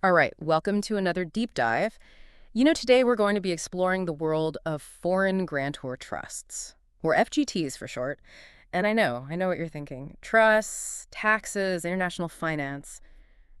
All right, welcome to another deep dive. Today we're going to be exploring the world of foreign grantor trusts, or FGTs for short. And I know what you're thinking. Trusts, taxes, international finance.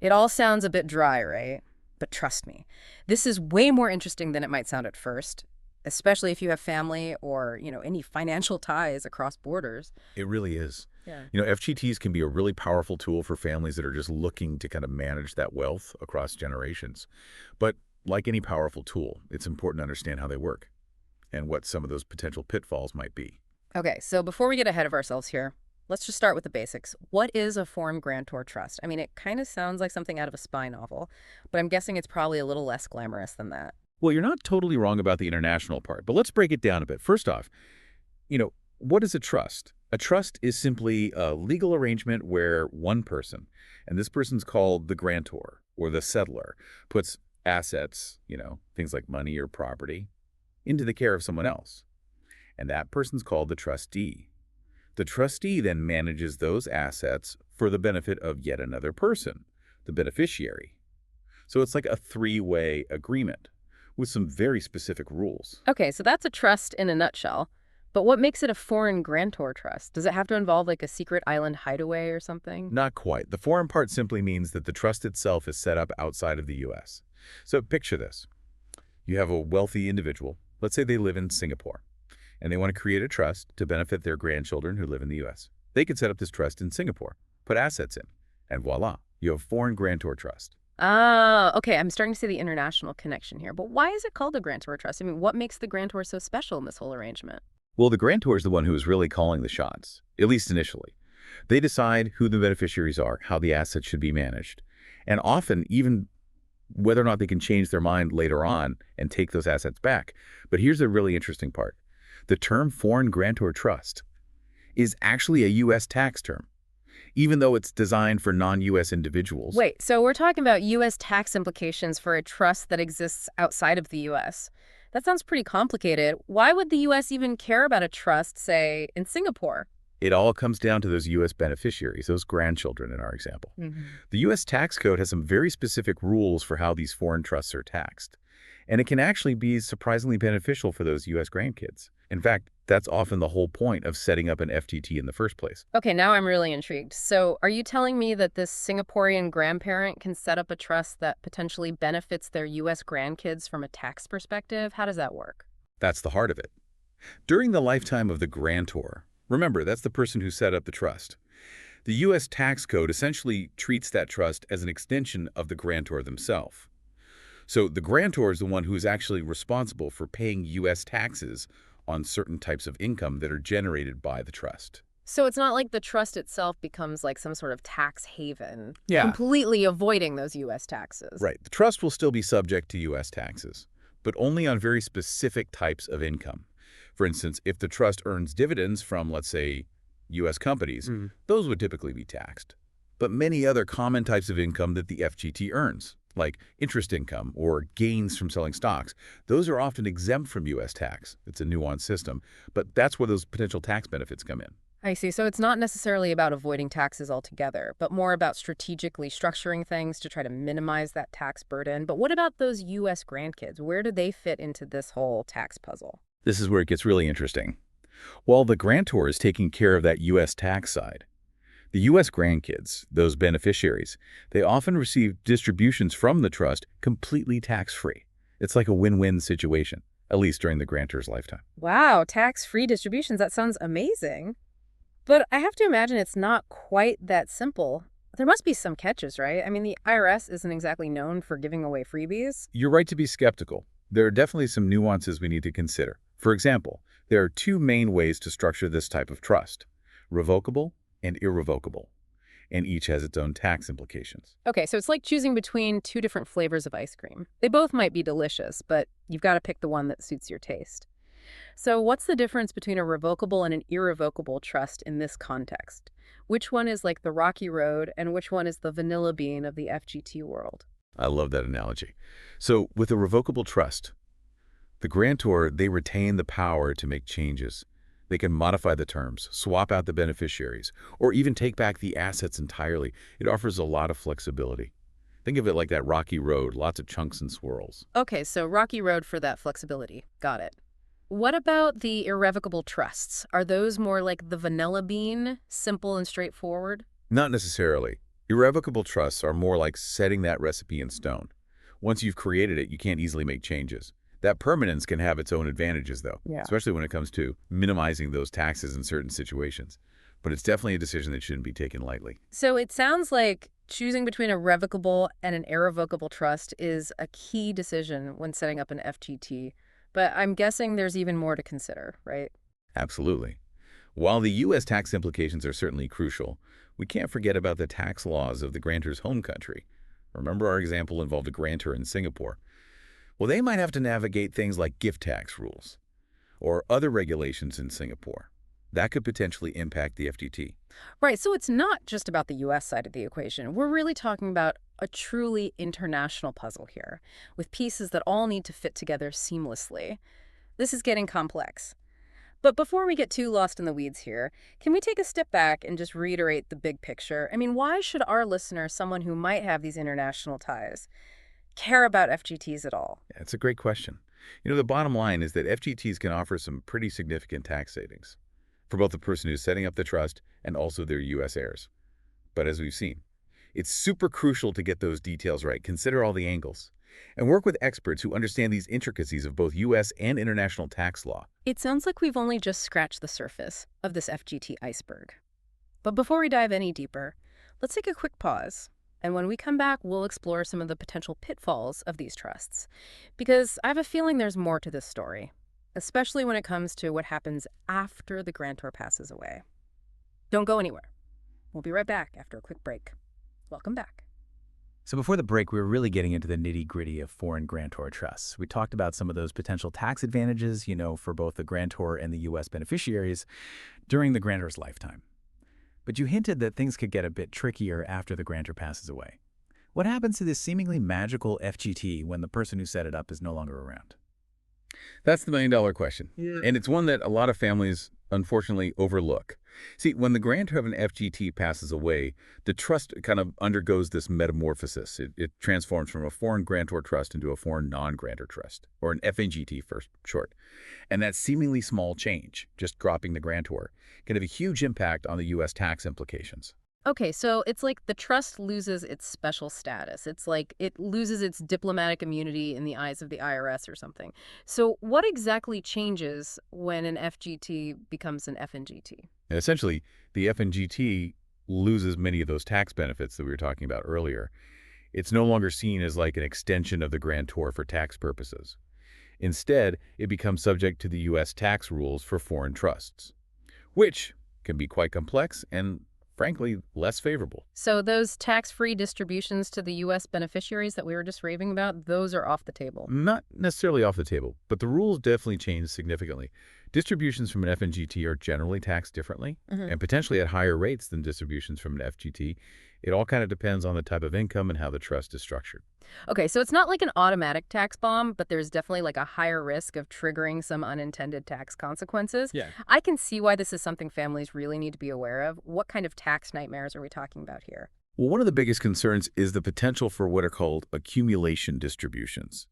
It all sounds a bit dry, right? But trust me, this is way more interesting than it might sound at first, especially if you have family or, any financial ties across borders. It really is. Yeah. FGTs can be a really powerful tool for families that are just looking to kind of manage that wealth across generations. But like any powerful tool, it's important to understand how they work and what some of those potential pitfalls might be. Okay, so before we get ahead of ourselves here, let's just start with the basics. What is a foreign grantor trust? I mean, it kind of sounds like something out of a spy novel, but I'm guessing it's probably a little less glamorous than that. Well, you're not totally wrong about the international part, but let's break it down a bit. First off, what is a trust? A trust is simply a legal arrangement where one person, and this person's called the grantor or the settlor, puts assets, things like money or property, into the care of someone else. And that person's called the trustee. The trustee then manages those assets for the benefit of yet another person, the beneficiary. So it's like a three-way agreement with some very specific rules. Okay, so that's a trust in a nutshell. But what makes it a foreign grantor trust? Does it have to involve like a secret island hideaway or something? Not quite. The foreign part simply means that the trust itself is set up outside of the U.S. So picture this. You have a wealthy individual, let's say they live in Singapore, and they want to create a trust to benefit their grandchildren who live in the U.S. They could set up this trust in Singapore, put assets in, and voila, you have foreign grantor trust. Ah, okay, I'm starting to see the international connection here. But why is it called a grantor trust? I mean, what makes the grantor so special in this whole arrangement? Well, the grantor is the one who is really calling the shots, at least initially. They decide who the beneficiaries are, how the assets should be managed, and often even whether or not they can change their mind later on and take those assets back. But here's the really interesting part. The term foreign grantor trust is actually a U.S. tax term, even though it's designed for non-U.S. individuals. Wait, so we're talking about U.S. tax implications for a trust that exists outside of the U.S. That sounds pretty complicated. Why would the U.S. even care about a trust, say, in Singapore? It all comes down to those U.S. beneficiaries, those grandchildren in our example. Hmm. The U.S. tax code has some very specific rules for how these foreign trusts are taxed, and it can actually be surprisingly beneficial for those U.S. grandkids. In fact, that's often the whole point of setting up an FTT in the first place. Okay, now I'm really intrigued. So are you telling me that this Singaporean grandparent can set up a trust that potentially benefits their U.S. grandkids from a tax perspective? How does that work? That's the heart of it. During the lifetime of the grantor, remember, that's the person who set up the trust. The U.S. tax code essentially treats that trust as an extension of the grantor themselves. So the grantor is the one who is actually responsible for paying U.S. taxes on certain types of income that are generated by the trust. So it's not like the trust itself becomes like some sort of tax haven, Yeah. completely avoiding those U.S. taxes. Right. The trust will still be subject to U.S. taxes, but only on very specific types of income. For instance, if the trust earns dividends from, let's say, U.S. companies, those would typically be taxed. But many other common types of income that the FGT earns, like interest income or gains from selling stocks, those are often exempt from U.S. tax. It's a nuanced system, but that's where those potential tax benefits come in. I see. So it's not necessarily about avoiding taxes altogether, but more about strategically structuring things to try to minimize that tax burden. But what about those U.S. grandkids? Where do they fit into this whole tax puzzle? This is where it gets really interesting. While the grantor is taking care of that U.S. tax side, the U.S. grandkids, those beneficiaries, they often receive distributions from the trust completely tax-free. It's like a win-win situation, at least during the grantor's lifetime. Wow, tax-free distributions. That sounds amazing. But I have to imagine it's not quite that simple. There must be some catches, right? I mean, the IRS isn't exactly known for giving away freebies. You're right to be skeptical. There are definitely some nuances we need to consider. For example, there are two main ways to structure this type of trust: revocable and irrevocable, and each has its own tax implications. Okay, so it's like choosing between two different flavors of ice cream. They both might be delicious, but you've got to pick the one that suits your taste. So what's the difference between a revocable and an irrevocable trust in this context? Which one is like the rocky road and which one is the vanilla bean of the FGT world? I love that analogy. So with a revocable trust, the grantor, they retain the power to make changes. They can modify the terms, swap out the beneficiaries, or even take back the assets entirely. It offers a lot of flexibility. Think of it like that rocky road, lots of chunks and swirls. Okay, so rocky road for that flexibility. Got it. What about the irrevocable trusts? Are those more like the vanilla bean, simple and straightforward? Not necessarily. Irrevocable trusts are more like setting that recipe in stone. Once you've created it, you can't easily make changes. That permanence can have its own advantages, though, Yeah. especially when it comes to minimizing those taxes in certain situations. But it's definitely a decision that shouldn't be taken lightly. So it sounds like choosing between a revocable and an irrevocable trust is a key decision when setting up an FGT. But I'm guessing there's even more to consider, right? Absolutely. While the U.S. tax implications are certainly crucial, we can't forget about the tax laws of the grantor's home country. Remember our example involved a grantor in Singapore. Well, they might have to navigate things like gift tax rules or other regulations in Singapore. That could potentially impact the FGT. Right, so it's not just about the U.S. side of the equation. We're really talking about a truly international puzzle here, with pieces that all need to fit together seamlessly. This is getting complex. But before we get too lost in the weeds here, can we take a step back and just reiterate the big picture? I mean, why should our listener, someone who might have these international ties, care about FGTs at all? Yeah, it's a great question. The bottom line is that FGTs can offer some pretty significant tax savings for both the person who's setting up the trust and also their U.S. heirs. But as we've seen, it's super crucial to get those details right, consider all the angles, and work with experts who understand these intricacies of both U.S. and international tax law. It sounds like we've only just scratched the surface of this FGT iceberg. But before we dive any deeper, let's take a quick pause. And when we come back, we'll explore some of the potential pitfalls of these trusts. Because I have a feeling there's more to this story, especially when it comes to what happens after the grantor passes away. Don't go anywhere. We'll be right back after a quick break. Welcome back. So before the break, we were really getting into the nitty-gritty of foreign grantor trusts. We talked about some of those potential tax advantages, for both the grantor and the U.S. beneficiaries during the grantor's lifetime. But you hinted that things could get a bit trickier after the grantor passes away. What happens to this seemingly magical FGT when the person who set it up is no longer around? That's the million-dollar question. Yeah. And it's one that a lot of families, unfortunately, overlook. See, when the grantor of an FGT passes away, the trust kind of undergoes this metamorphosis. It transforms from a foreign grantor trust into a foreign non-grantor trust, or an FNGT for short. And that seemingly small change, just dropping the grantor, can have a huge impact on the U.S. tax implications. Okay, so it's like the trust loses its special status. It's like it loses its diplomatic immunity in the eyes of the IRS or something. So what exactly changes when an FGT becomes an FNGT? And essentially, the FNGT loses many of those tax benefits that we were talking about earlier. It's no longer seen as like an extension of the grantor for tax purposes. Instead, it becomes subject to the U.S. tax rules for foreign trusts, which can be quite complex and, frankly, less favorable. So those tax-free distributions to the U.S. beneficiaries that we were just raving about, those are off the table. Not necessarily off the table, but the rules definitely change significantly. Distributions from an FNGT are generally taxed differently and potentially at higher rates than distributions from an FGT. It all kind of depends on the type of income and how the trust is structured. Okay, so it's not like an automatic tax bomb, but there's definitely like a higher risk of triggering some unintended tax consequences. Yeah. I can see why this is something families really need to be aware of. What kind of tax nightmares are we talking about here? Well, one of the biggest concerns is the potential for what are called accumulation distributions.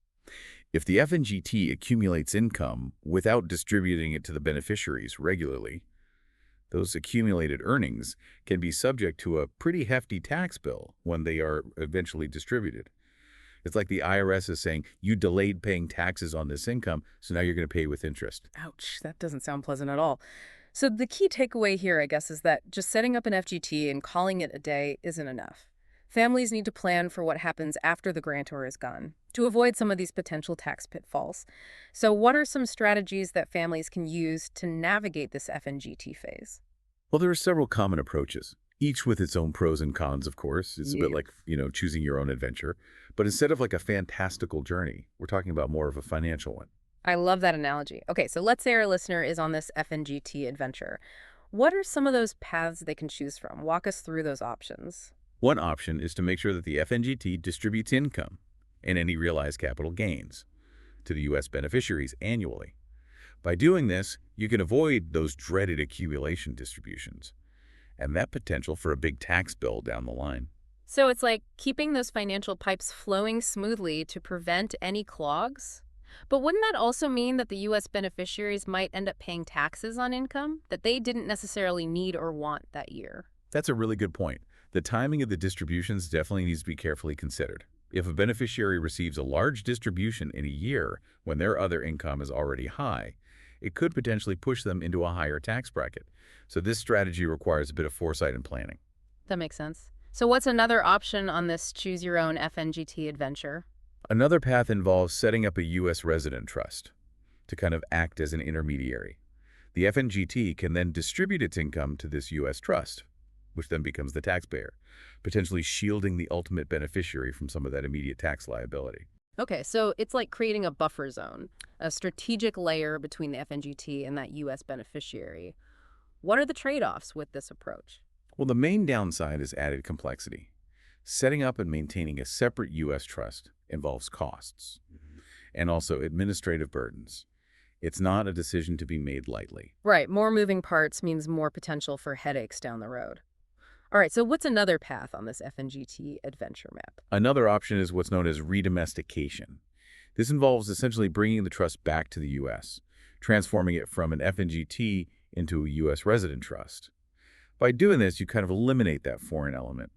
If the FNGT accumulates income without distributing it to the beneficiaries regularly, those accumulated earnings can be subject to a pretty hefty tax bill when they are eventually distributed. It's like the IRS is saying, you delayed paying taxes on this income, so now you're going to pay with interest. Ouch, that doesn't sound pleasant at all. So the key takeaway here, I guess, is that just setting up an FGT and calling it a day isn't enough. Families need to plan for what happens after the grantor is gone to avoid some of these potential tax pitfalls. So what are some strategies that families can use to navigate this FNGT phase? Well, there are several common approaches, each with its own pros and cons, of course. It's a bit like, choosing your own adventure. But instead of like a fantastical journey, we're talking about more of a financial one. I love that analogy. Okay, so let's say our listener is on this FNGT adventure. What are some of those paths they can choose from? Walk us through those options. One option is to make sure that the FNGT distributes income and any realized capital gains to the U.S. beneficiaries annually. By doing this, you can avoid those dreaded accumulation distributions and that potential for a big tax bill down the line. So it's like keeping those financial pipes flowing smoothly to prevent any clogs? But wouldn't that also mean that the U.S. beneficiaries might end up paying taxes on income that they didn't necessarily need or want that year? That's a really good point. The timing of the distributions definitely needs to be carefully considered. If a beneficiary receives a large distribution in a year when their other income is already high, it could potentially push them into a higher tax bracket. So this strategy requires a bit of foresight and planning. That makes sense. So what's another option on this choose your own FNGT adventure? Another path involves setting up a U.S. resident trust to kind of act as an intermediary. The FNGT can then distribute its income to this U.S. trust, which then becomes the taxpayer, potentially shielding the ultimate beneficiary from some of that immediate tax liability. Okay, so it's like creating a buffer zone, a strategic layer between the FNGT and that U.S. beneficiary. What are the trade-offs with this approach? Well, the main downside is added complexity. Setting up and maintaining a separate U.S. trust involves costs and also administrative burdens. It's not a decision to be made lightly. Right, more moving parts means more potential for headaches down the road. All right, so what's another path on this FNGT adventure map? Another option is what's known as redomestication. This involves essentially bringing the trust back to the U.S., transforming it from an FNGT into a U.S. resident trust. By doing this, you kind of eliminate that foreign element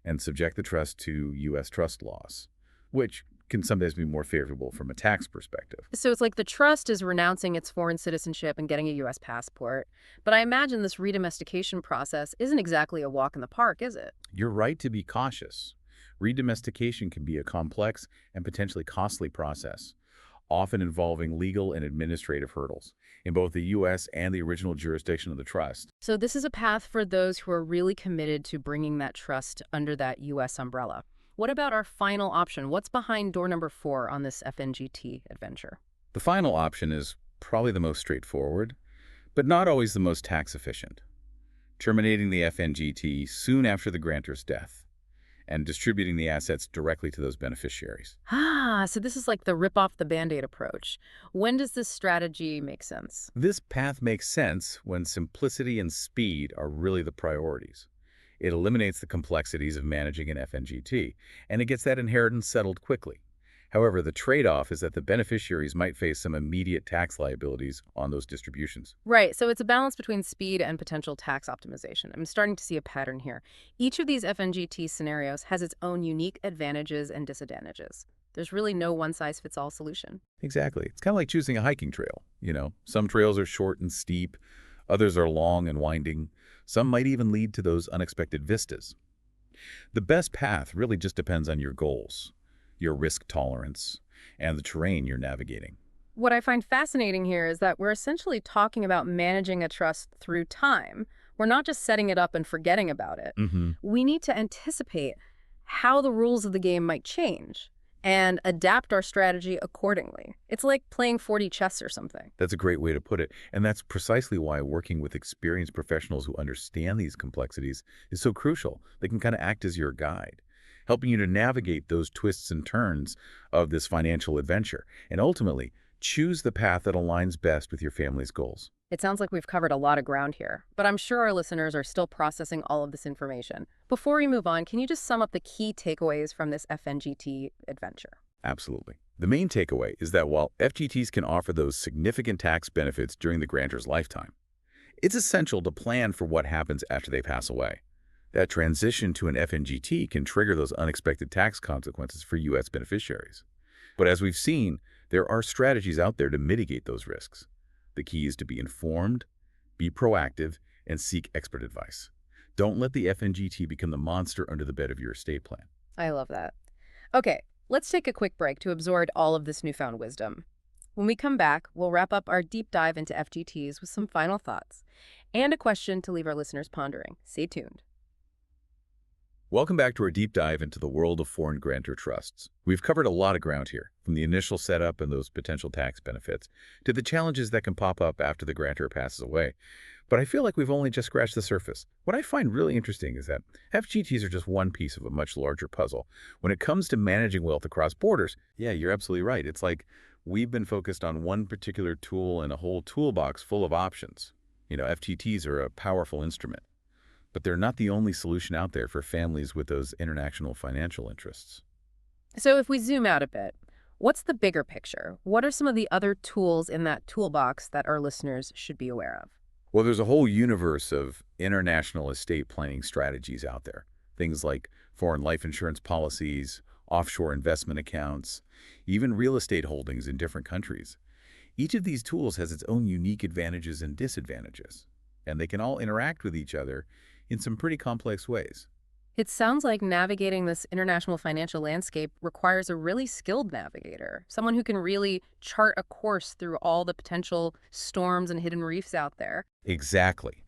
and subject the trust to U.S. trust laws, which can sometimes be more favorable from a tax perspective. So it's like the trust is renouncing its foreign citizenship and getting a U.S. passport. But I imagine this redomestication process isn't exactly a walk in the park, is it? You're right to be cautious. Redomestication can be a complex and potentially costly process, often involving legal and administrative hurdles in both the U.S. and the original jurisdiction of the trust. So this is a path for those who are really committed to bringing that trust under that U.S. umbrella. What about our final option? What's behind door number 4 on this FNGT adventure? The final option is probably the most straightforward, but not always the most tax efficient. Terminating the FNGT soon after the grantor's death and distributing the assets directly to those beneficiaries. So this is like the rip off the Band-Aid approach. When does this strategy make sense? This path makes sense when simplicity and speed are really the priorities. It eliminates the complexities of managing an FNGT, and it gets that inheritance settled quickly. However, the trade-off is that the beneficiaries might face some immediate tax liabilities on those distributions. Right, so it's a balance between speed and potential tax optimization. I'm starting to see a pattern here. Each of these FNGT scenarios has its own unique advantages and disadvantages. There's really no one-size-fits-all solution. Exactly. It's kind of like choosing a hiking trail. Some trails are short and steep, others are long and winding. Some might even lead to those unexpected vistas. The best path really just depends on your goals, your risk tolerance, and the terrain you're navigating. What I find fascinating here is that we're essentially talking about managing a trust through time. We're not just setting it up and forgetting about it. We need to anticipate how the rules of the game might change and adapt our strategy accordingly. It's like playing 4D chess or something. That's a great way to put it. And that's precisely why working with experienced professionals who understand these complexities is so crucial. They can kind of act as your guide, helping you to navigate those twists and turns of this financial adventure, and ultimately choose the path that aligns best with your family's goals. It sounds like we've covered a lot of ground here, but I'm sure our listeners are still processing all of this information. Before we move on, can you just sum up the key takeaways from this FNGT adventure? Absolutely. The main takeaway is that while FGTs can offer those significant tax benefits during the grantor's lifetime, it's essential to plan for what happens after they pass away. That transition to an FNGT can trigger those unexpected tax consequences for U.S. beneficiaries. But as we've seen, there are strategies out there to mitigate those risks. The key is to be informed, be proactive, and seek expert advice. Don't let the FNGT become the monster under the bed of your estate plan. I love that. Okay, let's take a quick break to absorb all of this newfound wisdom. When we come back, we'll wrap up our deep dive into FGTs with some final thoughts and a question to leave our listeners pondering. Stay tuned. Welcome back to our deep dive into the world of foreign grantor trusts. We've covered a lot of ground here, from the initial setup and those potential tax benefits, to the challenges that can pop up after the grantor passes away. But I feel like we've only just scratched the surface. What I find really interesting is that FGTs are just one piece of a much larger puzzle. When it comes to managing wealth across borders, yeah, you're absolutely right. It's like we've been focused on one particular tool and a whole toolbox full of options. FGTs are a powerful instrument. But they're not the only solution out there for families with those international financial interests. So if we zoom out a bit, what's the bigger picture? What are some of the other tools in that toolbox that our listeners should be aware of? Well, there's a whole universe of international estate planning strategies out there. Things like foreign life insurance policies, offshore investment accounts, even real estate holdings in different countries. Each of these tools has its own unique advantages and disadvantages, and they can all interact with each other in some pretty complex ways. It sounds like navigating this international financial landscape requires a really skilled navigator, someone who can really chart a course through all the potential storms and hidden reefs out there. Exactly.